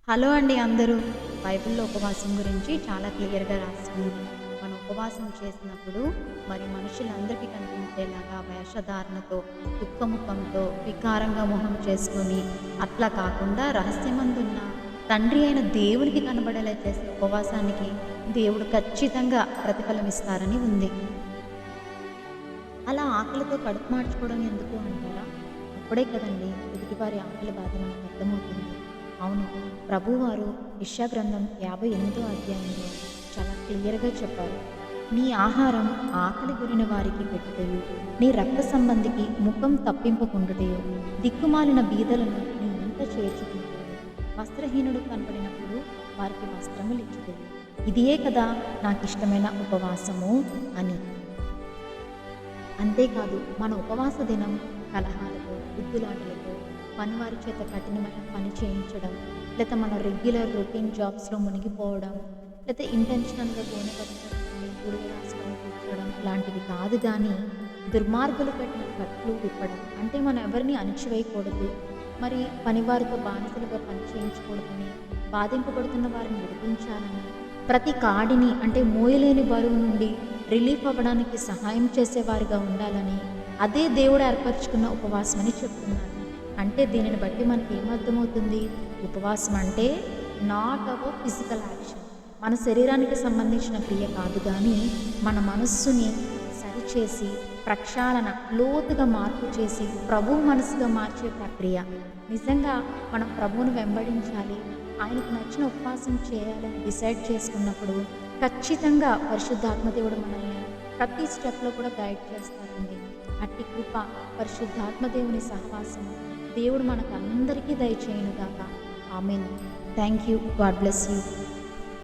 Hello అండి అందరూ. బైబిల్‌లో ఉపవాసం గురించి చాలా క్లియర్‌గా రాసి ఉంది. మనం ఉపవాసం చేసినప్పుడు మరి మనుషులందరికీ కనిపించేలాగా వేషధారణతో, దుఃఖముఖంతో, వికారంగా మొహం చేసుకొని, అట్లా కాకుండా రహస్యమందున్న తండ్రి అయిన దేవునికి కనబడేలా చేసే ఉపవాసానికి దేవుడు ఖచ్చితంగా ప్రతిఫలం ఇస్తారని ఉంది. అలా ఆకలితో కడుపు మార్చుకోవడం ఎందుకు అంటారా? అప్పుడే కదండీ ఎదుటివారి ఆకలి బాధ మనకు అర్థమవుతుంది. అవును, ప్రభువారు యెషయా గ్రంథం 58వ అధ్యాయంలో చాలా క్లియర్‌గా చెప్పారు. నీ ఆహారం ఆకలి గొనిన వారికి పెట్టుటయు, నీ రక్త సంబంధికి ముఖం తప్పింపకుండుటయు, దిక్కుమాలిన బీదలను నీ ఇంట చేర్చుకుంటుయు, వస్త్రహీనుడు కనపడినప్పుడు వారికి వస్త్రములిచ్చుటయు. ఇదియే కదా నాకిష్టమైన ఉపవాసము అని. అంతేకాదు మన ఉపవాస దినం కలహాలతో, గుద్దులాటలతో, పనివారి చేత కఠినమైన పని చేయించడం, లేదా మన రెగ్యులర్ రొటీన్ జాబ్స్‌లో మునిగిపోవడం, లేదా ఇంటెన్షనల్‌గా గోనె పట్టు కట్టుకొని బూడిద రాసుకొని కూర్చోవడం లాంటివి కాదు గానీ, దుర్మార్గులు కట్టిన కట్లు విప్పడం. అంటే మనం ఎవరిని అణిచివేయకూడదు. మరి పనివారితో బానిసలుగా పని చేయించకూడదని, బాధింపబడుతున్న వారిని విడిపించాలని, ప్రతి కాడిని అంటే మోయలేని బరువు నుండి రిలీఫ్ అవ్వడానికి సహాయం చేసేవారిగా ఉండాలని, అదే దేవుడు ఏర్పరచుకున్న ఉపవాసం అని చెప్తున్నారు. అంటే దీనిని బట్టి మనకి ఏమర్థమవుతుంది? ఉపవాసం అంటే నాట్ అబౌట్ ఫిజికల్ యాక్షన్. మన శరీరానికి సంబంధించిన క్రియ కాదు కానీ, మన మనస్సుని సరిచేసి, ప్రక్షాళన లోతుగా మార్పు చేసి, ప్రభువు మనసుగా మార్చే ప్రక్రియ. నిజంగా మనం ప్రభువును వెంబడించాలి, ఆయనకు నచ్చిన ఉపవాసం చేయాలని డిసైడ్ చేసుకున్నప్పుడు ఖచ్చితంగా పరిశుద్ధాత్మ దేవుడు మనల్ని ప్రతి స్టెప్‌లో కూడా గైడ్ చేస్తారండి. అట్టి కృప, పరిశుద్ధాత్మ దేవుని సహవాసం దేవుడు మనకందరికీ దయచేయునుగాక. ఆమేన్. Thank you. God bless you.